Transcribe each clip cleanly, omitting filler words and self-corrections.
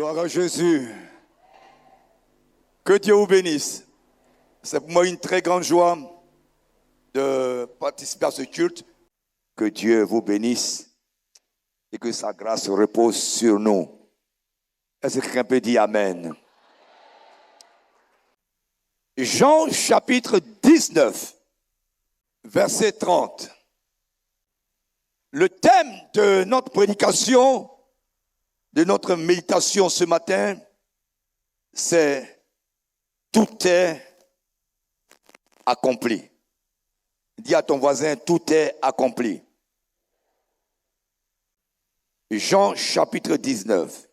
Gloire à Jésus. Que Dieu vous bénisse. C'est pour moi une très grande joie de participer à ce culte. Que Dieu vous bénisse et que sa grâce repose sur nous. Est-ce que quelqu'un peut dire Amen? Jean chapitre 19, verset 30. Le thème de notre prédication, de notre méditation ce matin, c'est « Tout est accompli ». Dis à ton voisin « Tout est accompli ». Jean chapitre 19.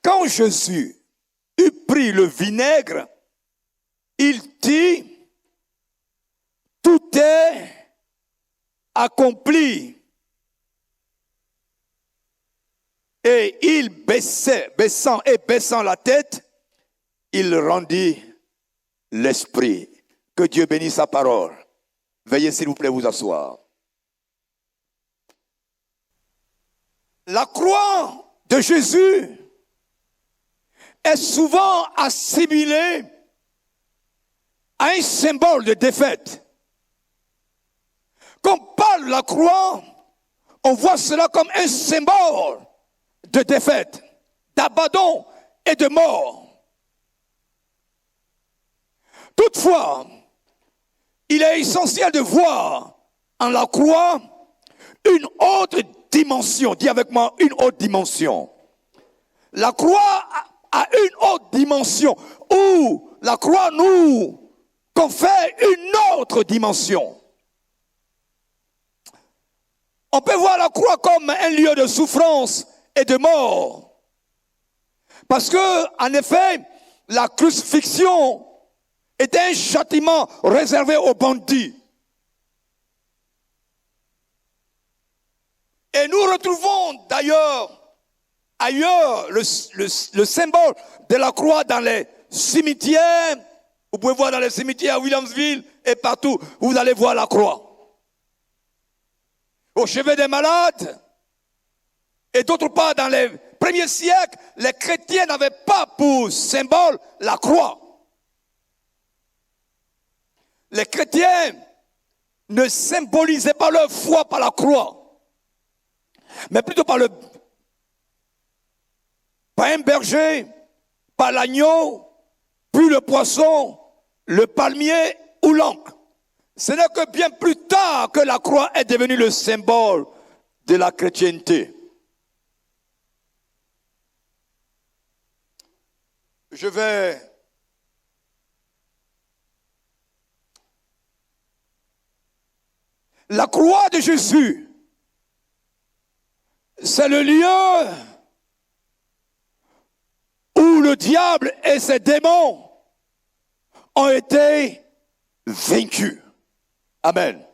Quand Jésus eut pris le vinaigre, il dit « Tout est accompli ». Et il baissant la tête, il rendit l'esprit. Que Dieu bénisse sa parole. Veuillez s'il vous plaît vous asseoir. La croix de Jésus est souvent assimilée à un symbole de défaite. Quand on parle de la croix, on voit cela comme un symbole de défaite, d'abandon et de mort. Toutefois, il est essentiel de voir en la croix une autre dimension. Dis avec moi, une autre dimension. La croix a une autre dimension où la croix nous confère une autre dimension. On peut voir la croix comme un lieu de souffrance et de mort. Parce que, en effet, la crucifixion était un châtiment réservé aux bandits. Et nous retrouvons d'ailleurs ailleurs le symbole de la croix dans les cimetières. Vous pouvez voir dans les cimetières à Williamsville et partout, vous allez voir la croix. Au chevet des malades. Et d'autre part, dans les premiers siècles, les chrétiens n'avaient pas pour symbole la croix. Les chrétiens ne symbolisaient pas leur foi par la croix, mais plutôt par un berger, par l'agneau, puis le poisson, le palmier ou l'encre. Ce n'est que bien plus tard que la croix est devenue le symbole de la chrétienté. La croix de Jésus, c'est le lieu où le diable et ses démons ont été vaincus. Amen.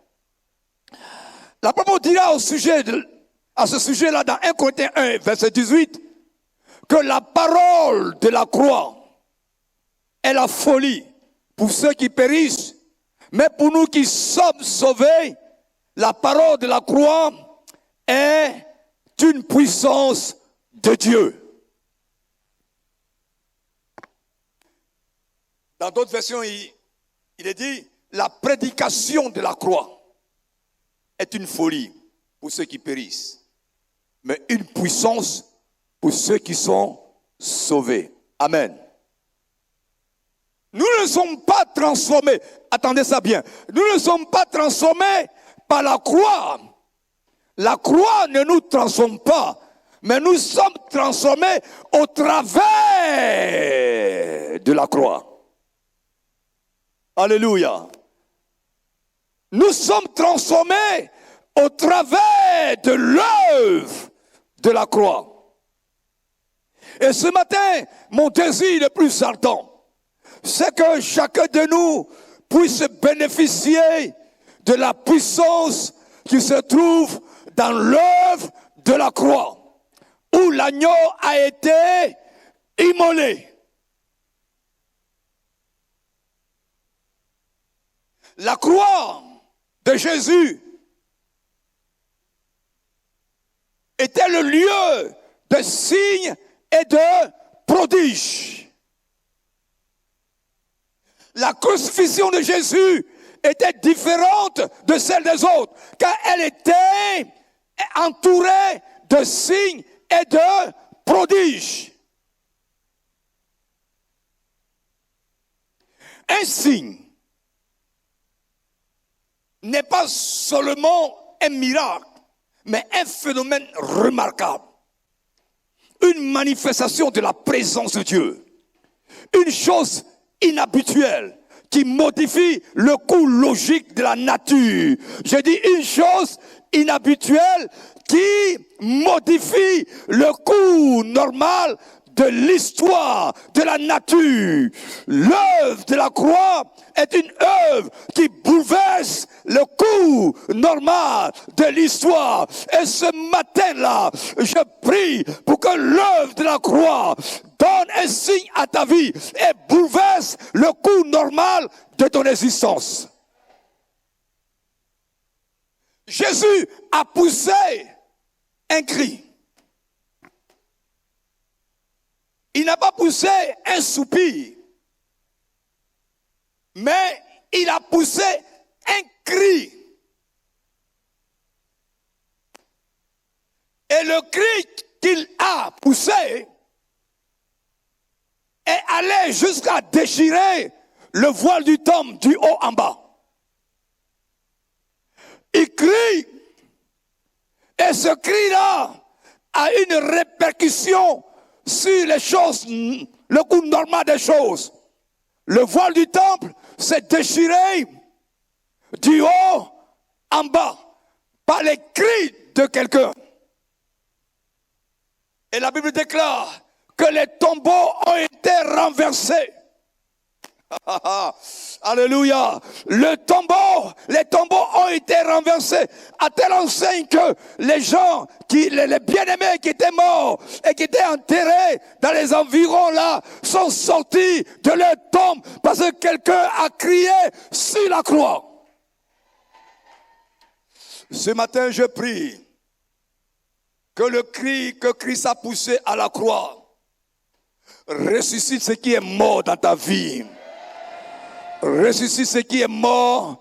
L'apôtre dira à ce sujet-là dans 1 Corinthiens 1, verset 18, que la parole de la croix est la folie pour ceux qui périssent, mais pour nous qui sommes sauvés, la parole de la croix est une puissance de Dieu. Dans d'autres versions, il est dit, la prédication de la croix est une folie pour ceux qui périssent, mais une puissance pour ceux qui sont sauvés. Amen. Nous ne sommes pas transformés, attendez ça bien, nous ne sommes pas transformés par la croix. La croix ne nous transforme pas, mais nous sommes transformés au travers de la croix. Alléluia. Nous sommes transformés au travers de l'œuvre de la croix. Et ce matin, mon désir le plus ardent, c'est que chacun de nous puisse bénéficier de la puissance qui se trouve dans l'œuvre de la croix, où l'agneau a été immolé. La croix de Jésus était le lieu de signes et de prodiges. La crucifixion de Jésus était différente de celle des autres, car elle était entourée de signes et de prodiges. Un signe n'est pas seulement un miracle, mais un phénomène remarquable. Une manifestation de la présence de Dieu. Une chose inhabituelle qui modifie le cours logique de la nature. Je dis une chose inhabituelle qui modifie le cours normal de l'histoire, de la nature. L'œuvre de la croix est une œuvre qui bouleverse le cours normal de l'histoire. Et ce matin-là, je prie pour que l'œuvre de la croix donne un signe à ta vie et bouleverse le cours normal de ton existence. Jésus a poussé un cri. Il n'a pas poussé un soupir, mais il a poussé un cri. Et le cri qu'il a poussé est allé jusqu'à déchirer le voile du temple du haut en bas. Il crie, et ce cri-là a une répercussion sur les choses, le cours normal des choses. Le voile du temple s'est déchiré du haut en bas par les cris de quelqu'un. Et la Bible déclare que les tombeaux ont été renversés. Alléluia. Les tombeaux ont été renversés à telle enseigne que les gens, les bien-aimés qui étaient morts et qui étaient enterrés dans les environs là, sont sortis de leur tombe parce que quelqu'un a crié sur la croix. Ce matin, je prie que le cri que Christ a poussé à la croix ressuscite ce qui est mort dans ta vie. Ressuscite ce qui est mort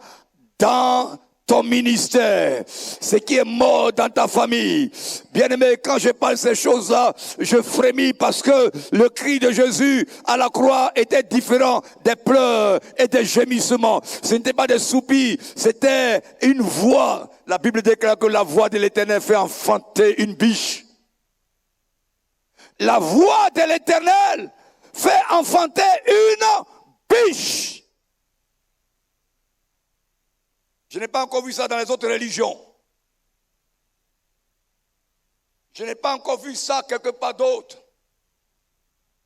dans ton ministère, ce qui est mort dans ta famille. Bien-aimé, quand je parle de ces choses-là, je frémis parce que le cri de Jésus à la croix était différent des pleurs et des gémissements. Ce n'était pas des soupirs, c'était une voix. La Bible déclare que la voix de l'Éternel fait enfanter une biche. La voix de l'Éternel fait enfanter une biche. Je n'ai pas encore vu ça dans les autres religions. Je n'ai pas encore vu ça quelque part d'autre.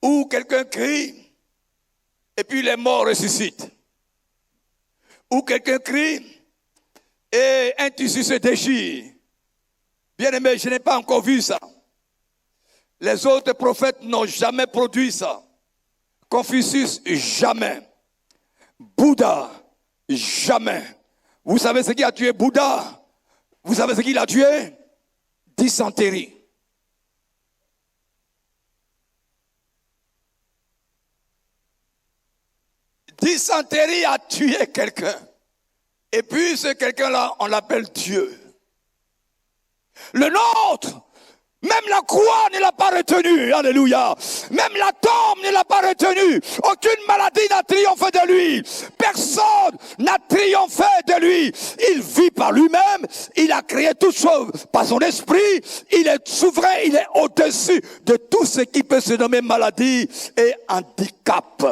Où quelqu'un crie et puis les morts ressuscitent. Où quelqu'un crie et un tissu se déchire. Bien aimé, je n'ai pas encore vu ça. Les autres prophètes n'ont jamais produit ça. Confucius, jamais. Bouddha, jamais. Vous savez ce qui a tué Bouddha? Vous savez ce qu'il a tué? Dysenterie. Dysenterie a tué quelqu'un. Et puis ce quelqu'un-là, on l'appelle Dieu. Le nôtre, même la croix ne l'a pas retenu. Alléluia. Même la tombe ne l'a pas retenu. Aucune maladie n'a triomphé de lui. Personne n'a triomphé de lui. Il vit par lui-même. Il a créé toutes choses par son esprit. Il est souverain. Il est au-dessus de tout ce qui peut se nommer maladie et handicap.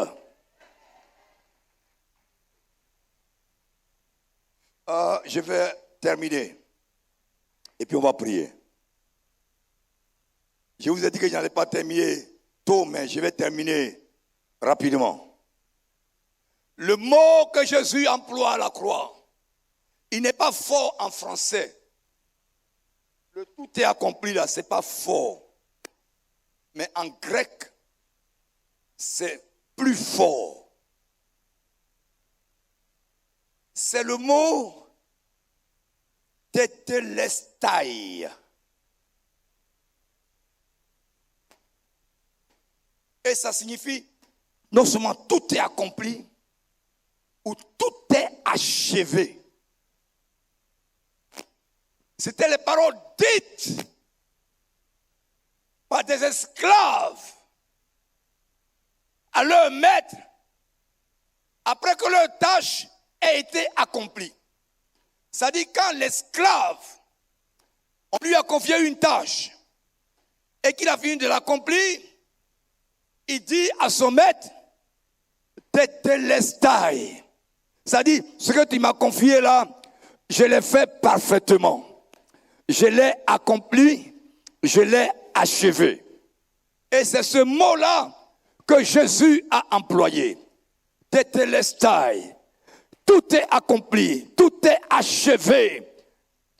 Je vais terminer. Et puis on va prier. Je vous ai dit que je n'allais pas terminer tôt, mais je vais terminer rapidement. Le mot que Jésus emploie à la croix, il n'est pas fort en français. Le tout est accompli là, c'est pas fort. Mais en grec, c'est plus fort. C'est le mot tételestai. Et ça signifie, non seulement tout est accompli, ou tout est achevé. C'était les paroles dites par des esclaves à leur maître après que leur tâche ait été accomplie. C'est-à-dire quand l'esclave, on lui a confié une tâche et qu'il a fini de l'accomplir, il dit à son maître, Tetelestai. C'est-à-dire, ce que tu m'as confié là, je l'ai fait parfaitement. Je l'ai accompli, je l'ai achevé. Et c'est ce mot-là que Jésus a employé. Tetelestai. Tout est accompli, tout est achevé.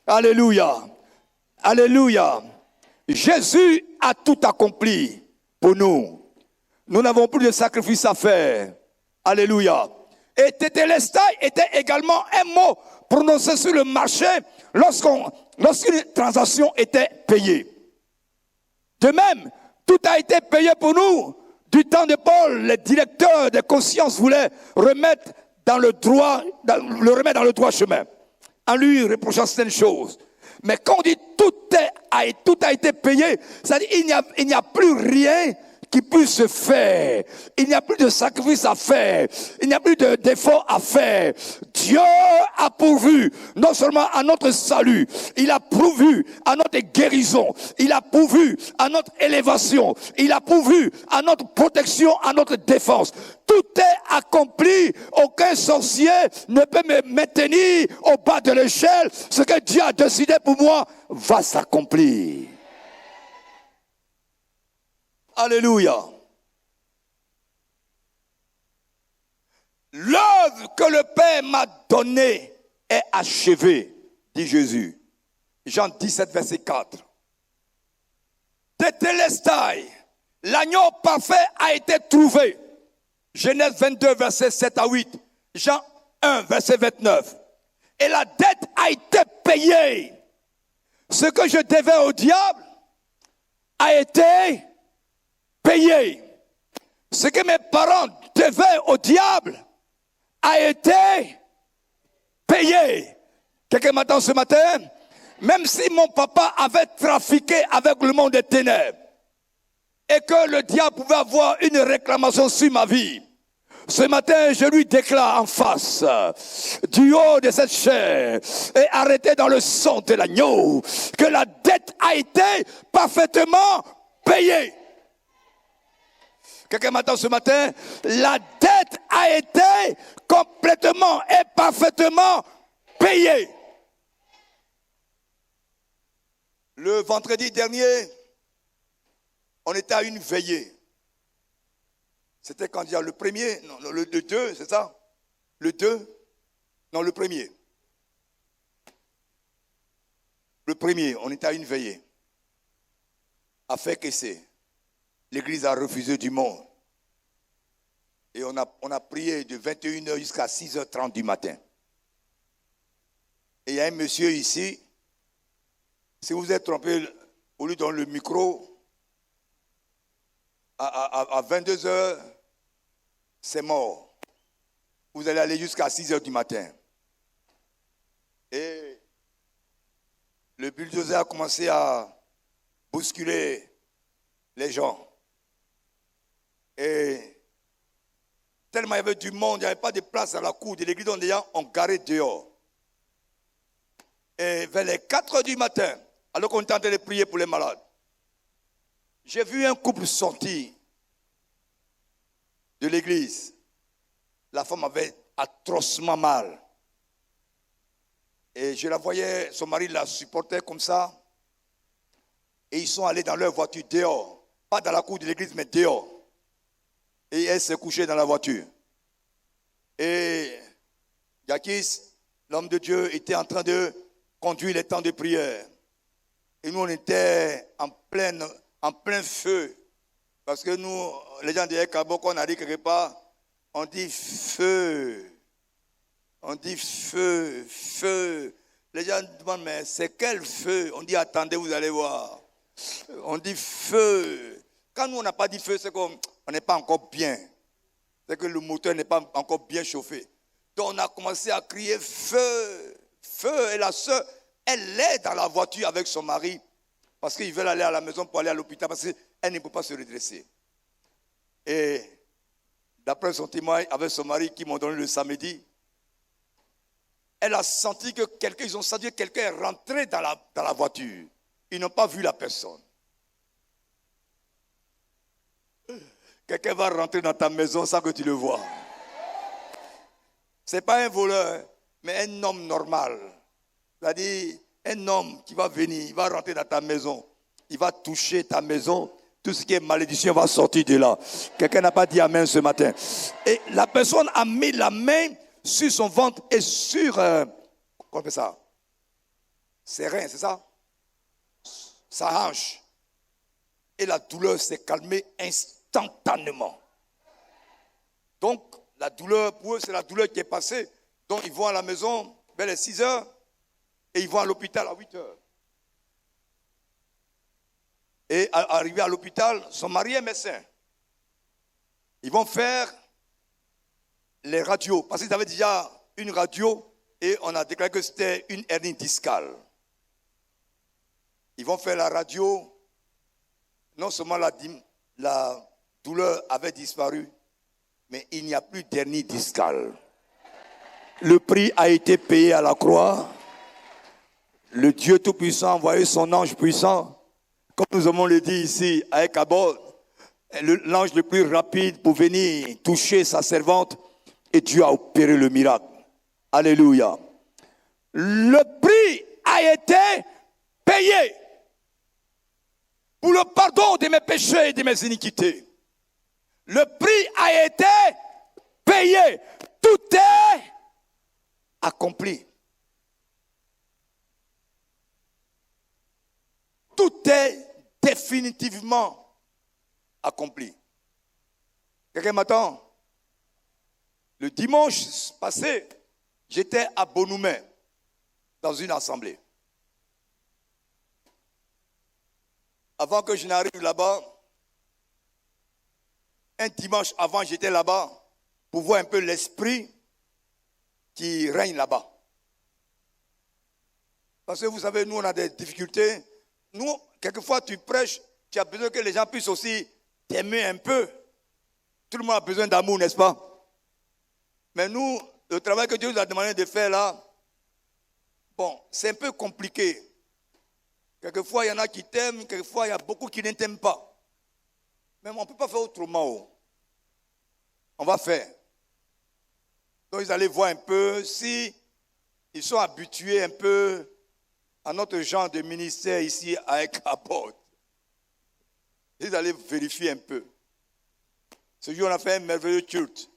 Alléluia. Alléluia. Jésus a tout accompli pour nous. Nous n'avons plus de sacrifice à faire. Alléluia. Et Tetelestai était également un mot prononcé sur le marché lorsqu'une transaction était payée. De même, tout a été payé pour nous. Du temps de Paul, les directeurs des consciences voulaient le remettre dans le droit chemin, en lui reprochant certaines choses. Mais quand on dit tout a été payé, c'est-à-dire il n'y a plus rien qui puisse se faire. Il n'y a plus de sacrifice à faire. Il n'y a plus d'effort à faire. Dieu a pourvu non seulement à notre salut, il a pourvu à notre guérison, il a pourvu à notre élévation, il a pourvu à notre protection, à notre défense. Tout est accompli. Aucun sorcier ne peut me maintenir au bas de l'échelle. Ce que Dieu a décidé pour moi va s'accomplir. Alléluia. L'œuvre que le Père m'a donnée est achevée, dit Jésus. Jean 17, verset 4. Tetelestai, l'agneau parfait a été trouvé. Genèse 22, verset 7 à 8. Jean 1, verset 29. Et la dette a été payée. Ce que je devais au diable a été payé. Ce que mes parents devaient au diable a été payé. Quelqu'un m'attend ce matin? Même si mon papa avait trafiqué avec le monde des ténèbres et que le diable pouvait avoir une réclamation sur ma vie, ce matin, je lui déclare en face, du haut de cette chair, et arrêté dans le sang de l'agneau, que la dette a été parfaitement payée. Quelqu'un m'attend ce matin? La dette a été complètement et parfaitement payée. Le vendredi dernier, on était à une veillée. C'était quand il y a le premier, non, le 2, c'est ça? Le 2? Non, le premier. Le premier, on était à une veillée. À Fekese. L'église a refusé du monde. Et on a prié de 21h jusqu'à 6h30 du matin. Et il y a un monsieur ici, si vous êtes trompé, au lieu de donner le micro, à 22h, c'est mort. Vous allez aller jusqu'à 6h du matin. Et le bulldozer a commencé à bousculer les gens. Et tellement il y avait du monde, il n'y avait pas de place à la cour de l'église, donc les gens ont garé dehors. Et vers les 4h du matin, alors qu'on était en train de prier pour les malades, j'ai vu un couple sortir de l'église. La femme avait atrocement mal. Et je la voyais, son mari la supportait comme ça. Et ils sont allés dans leur voiture dehors. Pas dans la cour de l'église, mais dehors. Et elle s'est couchée dans la voiture. Et Yakis, l'homme de Dieu, était en train de conduire les temps de prière. Et nous, on était en plein feu. Parce que nous, les gens de Ekabo, quand on arrive quelque part, on dit feu. On dit feu, feu. Les gens demandent, mais c'est quel feu? On dit, attendez, vous allez voir. On dit feu. Quand nous, on n'a pas dit feu, c'est comme, on n'est pas encore bien. C'est que le moteur n'est pas encore bien chauffé. Donc on a commencé à crier feu, feu. Et la soeur, elle est dans la voiture avec son mari parce qu'ils veulent aller à la maison pour aller à l'hôpital parce qu'elle ne peut pas se redresser. Et d'après son témoignage avec son mari qui m'ont donné le samedi, elle a senti que ils ont senti que quelqu'un est rentré dans la voiture. Ils n'ont pas vu la personne. Quelqu'un va rentrer dans ta maison sans que tu le vois. Ce n'est pas un voleur, mais un homme normal. C'est-à-dire un homme qui va venir, il va rentrer dans ta maison, il va toucher ta maison, tout ce qui est malédiction va sortir de là. Quelqu'un n'a pas dit amen ce matin. Et la personne a mis la main sur son ventre et sur, comment on appelle ça? Ses reins, c'est ça? Sa hanche. Et la douleur s'est calmée instantanément. Donc, la douleur, pour eux, c'est la douleur qui est passée. Donc, ils vont à la maison vers les 6 heures et ils vont à l'hôpital à 8 heures. Et arrivé à l'hôpital, son mari est médecin. Ils vont faire les radios, parce qu'ils avaient déjà une radio et on a déclaré que c'était une hernie discale. Ils vont faire la radio, non seulement la douleur avait disparu, mais il n'y a plus d'hernie discale. Le prix a été payé à la croix. Le Dieu Tout-Puissant a envoyé son ange puissant, comme nous avons le dit ici à Ekabod, l'ange le plus rapide pour venir toucher sa servante, et Dieu a opéré le miracle. Alléluia. Le prix a été payé pour le pardon de mes péchés et de mes iniquités. Le prix a été payé. Tout est accompli. Tout est définitivement accompli. Quelqu'un m'attend? Le dimanche passé, j'étais à Bonoumen, dans une assemblée. Avant que je n'arrive là-bas, un dimanche avant, j'étais là-bas pour voir un peu l'esprit qui règne là-bas. Parce que vous savez, nous, on a des difficultés. Nous, quelquefois, tu prêches, tu as besoin que les gens puissent aussi t'aimer un peu. Tout le monde a besoin d'amour, n'est-ce pas? Mais nous, le travail que Dieu nous a demandé de faire là, bon, c'est un peu compliqué. Quelquefois, il y en a qui t'aiment, quelquefois, il y a beaucoup qui ne t'aiment pas. Mais on ne peut pas faire autrement. On va faire. Donc, ils allaient voir un peu si ils sont habitués un peu à notre genre de ministère ici à Ekabod. Ils allaient vérifier un peu. Ce jour, on a fait un merveilleux culte.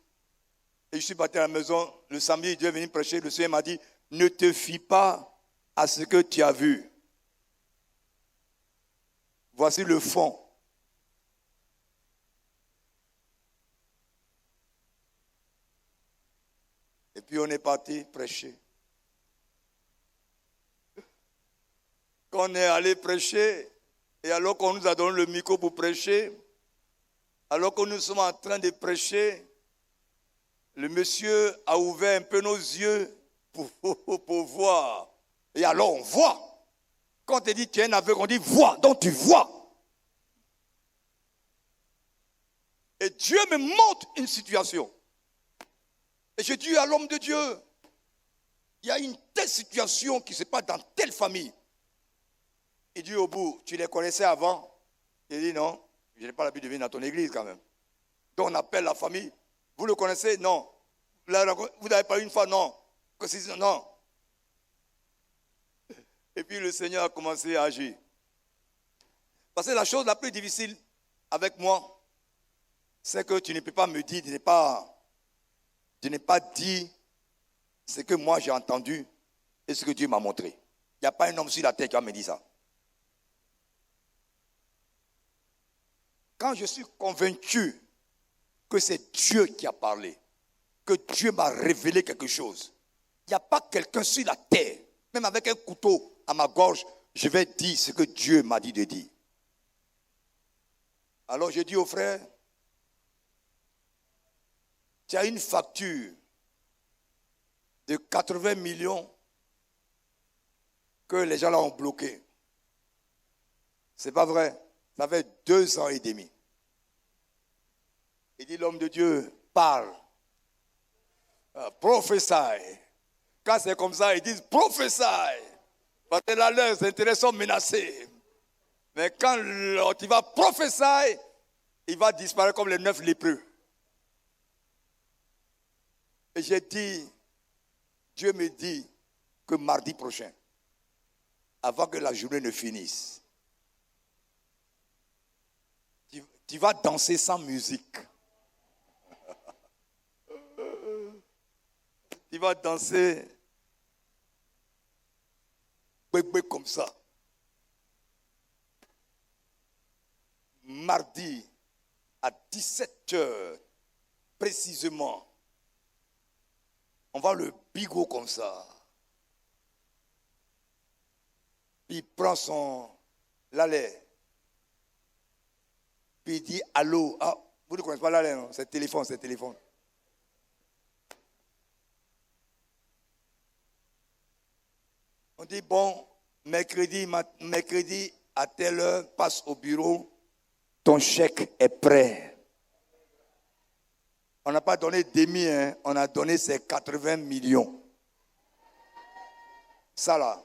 Et je suis parti à la maison, le samedi, Dieu est venu prêcher, le Seigneur m'a dit, ne te fie pas à ce que tu as vu. Voici le fond. Et puis on est parti prêcher. Quand on est allé prêcher, et alors qu'on nous a donné le micro pour prêcher, alors que nous sommes en train de prêcher, le monsieur a ouvert un peu nos yeux pour voir. Et alors on voit. Quand on te dit tu es un aveugle, on dit vois, donc tu vois. Et Dieu me montre une situation. Et je dis à l'homme de Dieu, il y a une telle situation qui se passe dans telle famille. Il dit au bout, tu les connaissais avant? Il dit non, je n'ai pas l'habitude de venir dans ton église quand même. Donc on appelle la famille. Vous le connaissez? Non. Vous n'avez pas eu une fois? Non. Non. Et puis le Seigneur a commencé à agir. Parce que la chose la plus difficile avec moi, c'est que tu ne peux pas me dire, je n'ai pas dit ce que moi j'ai entendu et ce que Dieu m'a montré. Il n'y a pas un homme sur la terre qui va me dire ça. Quand je suis convaincu que c'est Dieu qui a parlé, que Dieu m'a révélé quelque chose, il n'y a pas quelqu'un sur la terre, même avec un couteau à ma gorge, je vais dire ce que Dieu m'a dit de dire. Alors je dis aux frères, tu as une facture de 80 millions que les gens là ont bloqué. C'est pas vrai. Ça fait 2 ans et demi. Il dit, l'homme de Dieu parle. Prophesy. Quand c'est comme ça, ils disent prophesy. Parce que là, leurs intérêts sont menacés. Mais quand tu vas prophétiser, il va disparaître comme les 9 lépreux. Et j'ai dit, Dieu me dit que mardi prochain, avant que la journée ne finisse, tu vas danser sans musique. Tu vas danser comme ça. Mardi, à 17h, précisément, on va le bigot comme ça. Puis il prend son lait. Puis il dit allô. Ah, vous ne connaissez pas lait, non? C'est téléphone, c'est téléphone. On dit bon, mercredi à telle heure, passe au bureau, ton chèque est prêt. On n'a pas donné demi, hein, on a donné ces 80 millions. Ça là,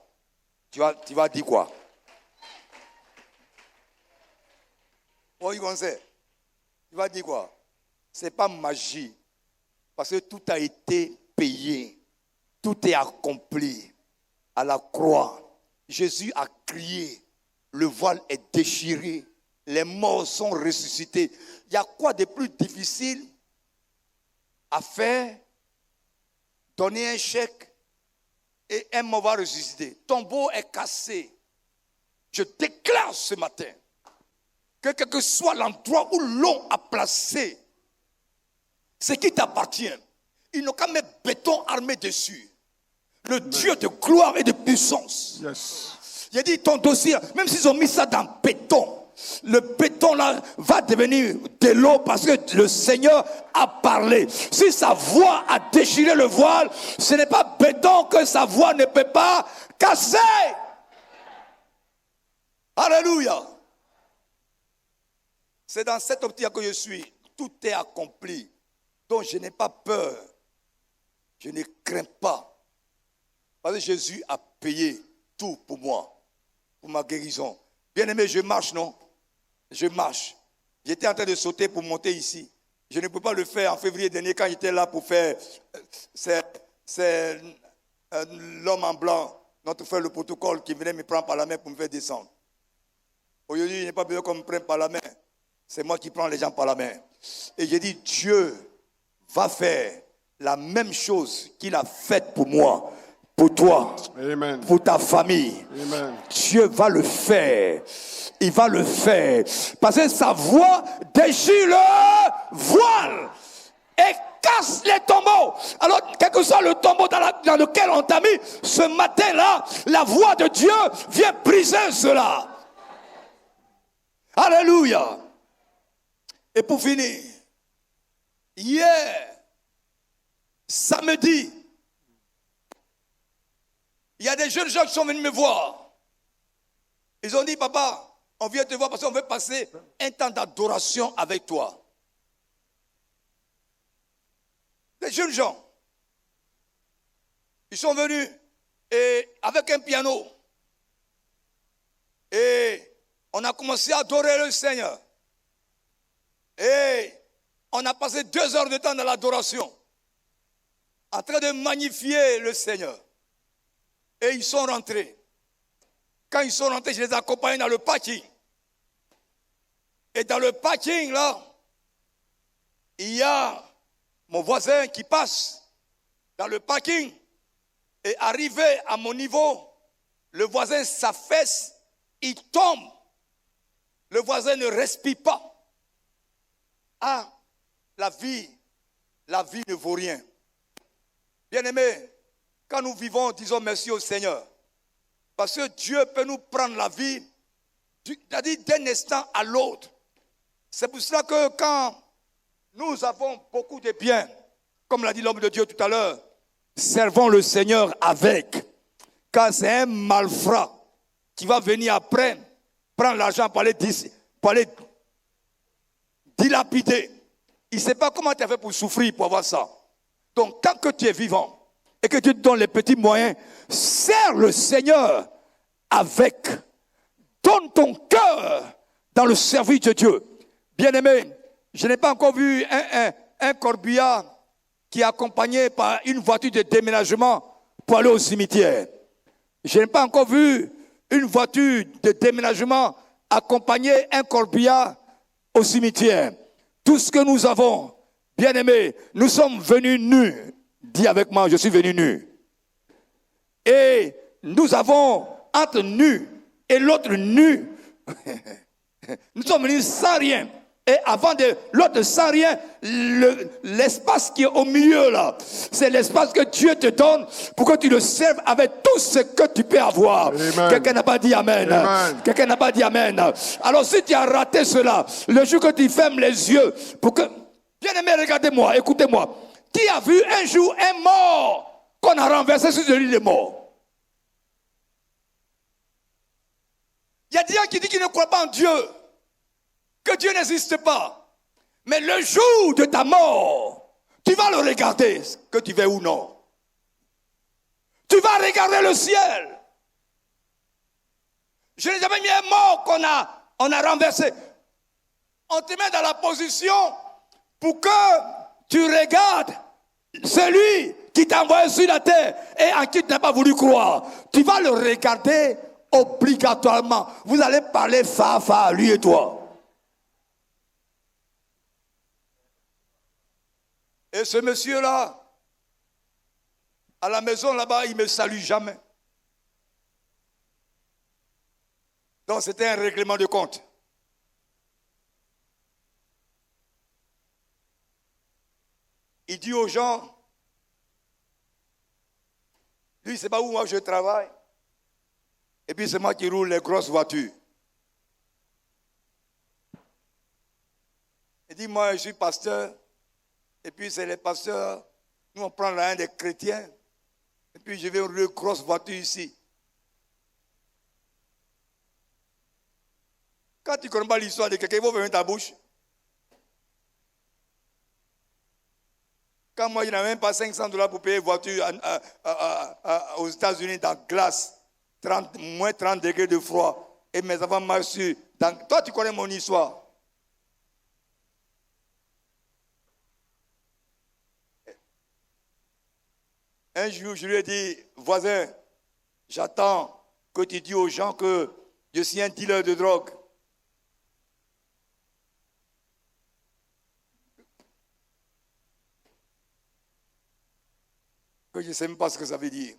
tu vas dire quoi? Oh, tu vas dire quoi? C'est pas magie. Parce que tout a été payé. Tout est accompli. À la croix, Jésus a crié. Le voile est déchiré. Les morts sont ressuscités. Il y a quoi de plus difficile à faire? Donner un chèque et un mort va ressusciter. Ton beau est cassé. Je déclare ce matin que quel que soit l'endroit où l'on a placé ce qui t'appartient, ils n'ont qu'à mettre béton armé dessus. Le Dieu de gloire et de puissance. Yes. J'ai dit ton dossier, même s'ils ont mis ça dans béton, le béton là va devenir de l'eau parce que le Seigneur a parlé. Si sa voix a déchiré le voile, ce n'est pas béton que sa voix ne peut pas casser. Alléluia. C'est dans cette optique que je suis. Tout est accompli. Donc je n'ai pas peur. Je ne crains pas. Parce que Jésus a payé tout pour moi. Pour ma guérison. Bien-aimé, je marche, non? Je marche. J'étais en train de sauter pour monter ici. Je ne peux pas le faire en février dernier quand j'étais là pour faire... C'est l'homme en blanc, notre frère le protocole, qui venait me prendre par la main pour me faire descendre. Aujourd'hui, il n'est pas besoin qu'on me prenne par la main. C'est moi qui prends les gens par la main. Et j'ai dit, Dieu va faire la même chose qu'il a faite pour moi, pour toi, Amen. pour ta famille. Amen. Dieu va le faire. Il va le faire. Parce que sa voix déchire le voile et casse les tombeaux. Alors, quel que soit le tombeau dans lequel on t'a mis, ce matin-là, la voix de Dieu vient briser cela. Alléluia. Et pour finir, hier, samedi, il y a des jeunes gens qui sont venus me voir. Ils ont dit, papa, on vient te voir parce qu'on veut passer un temps d'adoration avec toi. Des jeunes gens. Ils sont venus et avec un piano. Et on a commencé à adorer le Seigneur. Et on a passé 2 heures de temps dans l'adoration, en train de magnifier le Seigneur. Et ils sont rentrés. Quand ils sont rentrés, je les accompagne dans le parking. Et dans le parking, là, il y a mon voisin qui passe dans le parking. Et arrivé à mon niveau, le voisin s'affaisse, il tombe. Le voisin ne respire pas. Ah, la vie ne vaut rien. Bien-aimés, quand nous vivons, disons merci au Seigneur. Parce que Dieu peut nous prendre la vie, c'est-à-dire d'un instant à l'autre. C'est pour cela que quand nous avons beaucoup de biens, comme l'a dit l'homme de Dieu tout à l'heure, servons le Seigneur avec. Car c'est un malfrat qui va venir après, prendre l'argent pour aller dilapider. Il ne sait pas comment tu as fait pour souffrir, pour avoir ça. Donc, tant que tu es vivant et que Dieu te donne les petits moyens, sers le Seigneur avec. Donne ton cœur dans le service de Dieu. Bien-aimé, je n'ai pas encore vu un corbillard qui est accompagné par une voiture de déménagement pour aller au cimetière. Je n'ai pas encore vu une voiture de déménagement accompagner un corbillard au cimetière. Tout ce que nous avons, bien-aimés, nous sommes venus nus. Dis avec moi, je suis venu nu. Et nous avons entre nus et l'autre nu. Nous sommes venus sans rien. Et avant de l'autre sans rien, l'espace qui est au milieu là, c'est l'espace que Dieu te donne pour que tu le serves avec tout ce que tu peux avoir. Amen. Quelqu'un n'a pas dit amen. Amen. Quelqu'un n'a pas dit amen. Alors si tu as raté cela, le jour que tu fermes les yeux, pour que... Bien-aimé, regardez-moi, écoutez-moi. Qui a vu un jour un mort qu'on a renversé sur le lit des morts? Il y a des gens qui disent qu'ils ne croient pas en Dieu, que Dieu n'existe pas. Mais le jour de ta mort, tu vas le regarder, que tu veux ou non. Tu vas regarder le ciel. Je n'ai jamais mis un mort on a renversé. On te met dans la position pour que tu regardes celui qui t'a envoyé sur la terre et en qui tu n'as pas voulu croire. Tu vas le regarder obligatoirement. Vous allez parler fa, lui et toi. Et ce monsieur-là, à la maison là-bas, il ne me salue jamais. Donc c'était un règlement de compte. Il dit aux gens, lui, c'est pas où moi je travaille. Et puis c'est moi qui roule les grosses voitures. Il dit, moi je suis pasteur. Et puis c'est les pasteurs, nous on prend l'un des chrétiens. Et puis je vais rouler une grosse voiture ici. Quand tu ne connais pas l'histoire de quelqu'un, il faut fermer ta bouche. Quand moi je n'avais même pas $500 pour payer une voiture aux États-Unis dans glace, moins 30 degrés de froid, et mes enfants marchent sur. Toi tu connais mon histoire. Un jour, je lui ai dit, voisin, j'attends que tu dis aux gens que je suis un dealer de drogue. Que je ne sais même pas ce que ça veut dire.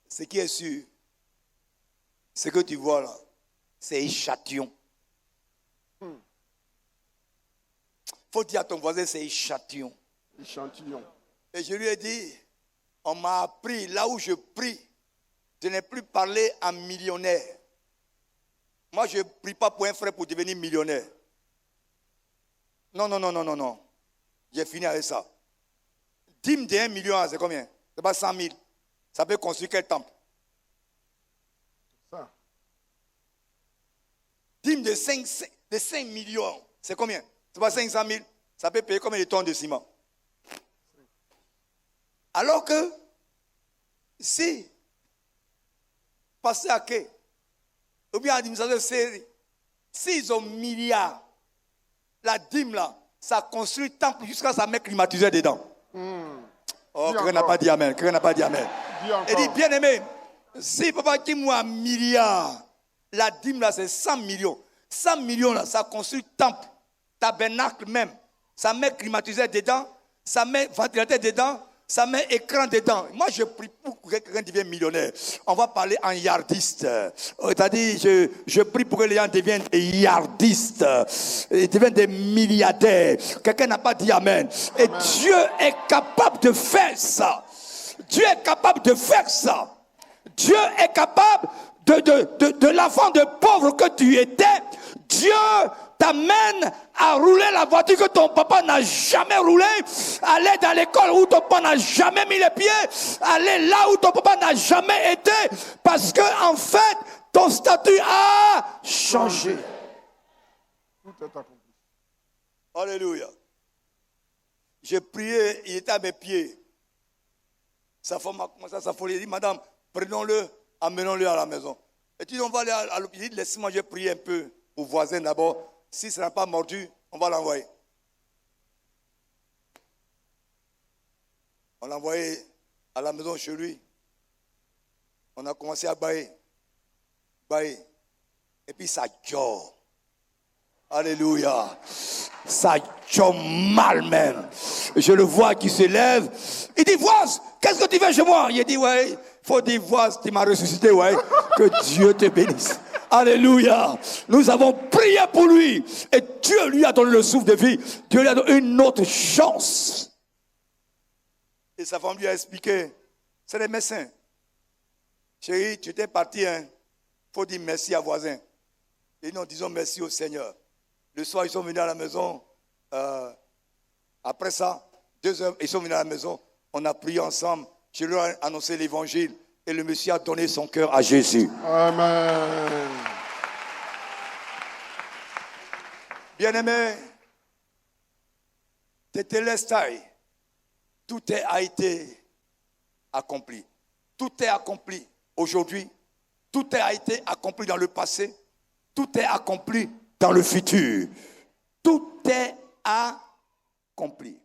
Ce qui est sûr, ce que tu vois là, c'est échantillon. Faut dire à ton voisin, c'est échantillon. Échantillon. Et je lui ai dit, on m'a appris, là où je prie, je n'ai plus parlé en millionnaire. Moi, je ne prie pas pour un frère pour devenir millionnaire. Non. J'ai fini avec ça. Dîme de 1 million, c'est combien? C'est pas 100 000. Ça peut construire quel temple? Ça. Dîme de 5 millions, c'est combien? C'est pas 500 000. Ça peut payer combien de tonnes de ciment? Alors que, si, pasteur Ake, ou bien l'administration série, s'ils ont milliards, la dîme là, ça construit temple jusqu'à ça mettre climatiseur dedans. Oh, quelqu'un n'a pas dit amen. Quelqu'un n'a pas dit amen. Il dit, bien aimé, si papa qui m'a un milliard, la dîme là c'est 100 millions. 100 millions là, ça construit temple, tabernacle même. Ça met climatiseur dedans, ça met ventilateur dedans, ça met écran dedans. Moi, je prie pour que quelqu'un devienne millionnaire. On va parler en yardiste. C'est-à-dire, je prie pour que les gens deviennent yardistes. Ils deviennent des milliardaires. Quelqu'un n'a pas dit amen. Et amen. Dieu est capable de faire ça. Dieu est capable de faire ça. Dieu est capable de l'enfant de pauvre que tu étais. Dieu t'amène à rouler la voiture que ton papa n'a jamais roulée, aller dans l'école où ton papa n'a jamais mis les pieds, aller là où ton papa n'a jamais été, parce que en fait, ton statut a changé. Tout est accompli. Alléluia. J'ai prié, il était à mes pieds. Sa femme a commencé à s'affoler. Il dit, madame, prenons-le, amenons-le à la maison. Et tu dis, on va aller à l'hôpital. Il dit, laisse-moi, je prie un peu au voisin d'abord. Si ça n'a pas mordu, on va l'envoyer. On l'a envoyé à la maison chez lui. On a commencé à bailler. Et puis ça dort. Alléluia. Ça dort mal même. Je le vois qui se lève. Il dit, Voise, qu'est-ce que tu fais chez moi? Il dit, ouais, faut dire, Voise, tu m'as ressuscité, ouais. Que Dieu te bénisse. Alléluia. Nous avons prié pour lui. Et Dieu lui a donné le souffle de vie. Dieu lui a donné une autre chance. Et sa femme lui a expliqué, c'est les médecins. Chérie, tu étais parti, hein. Faut dire merci à voisin. Et nous disons merci au Seigneur. Le soir, ils sont venus à la maison. Après ça, 2 heures, ils sont venus à la maison. On a prié ensemble. Je leur ai annoncé l'évangile. Et le monsieur a donné son cœur à Jésus. Amen. Bien-aimé, Tétélestai, tout a été accompli. Tout est accompli aujourd'hui. Tout a été accompli dans le passé. Tout est accompli dans le futur. Tout est accompli.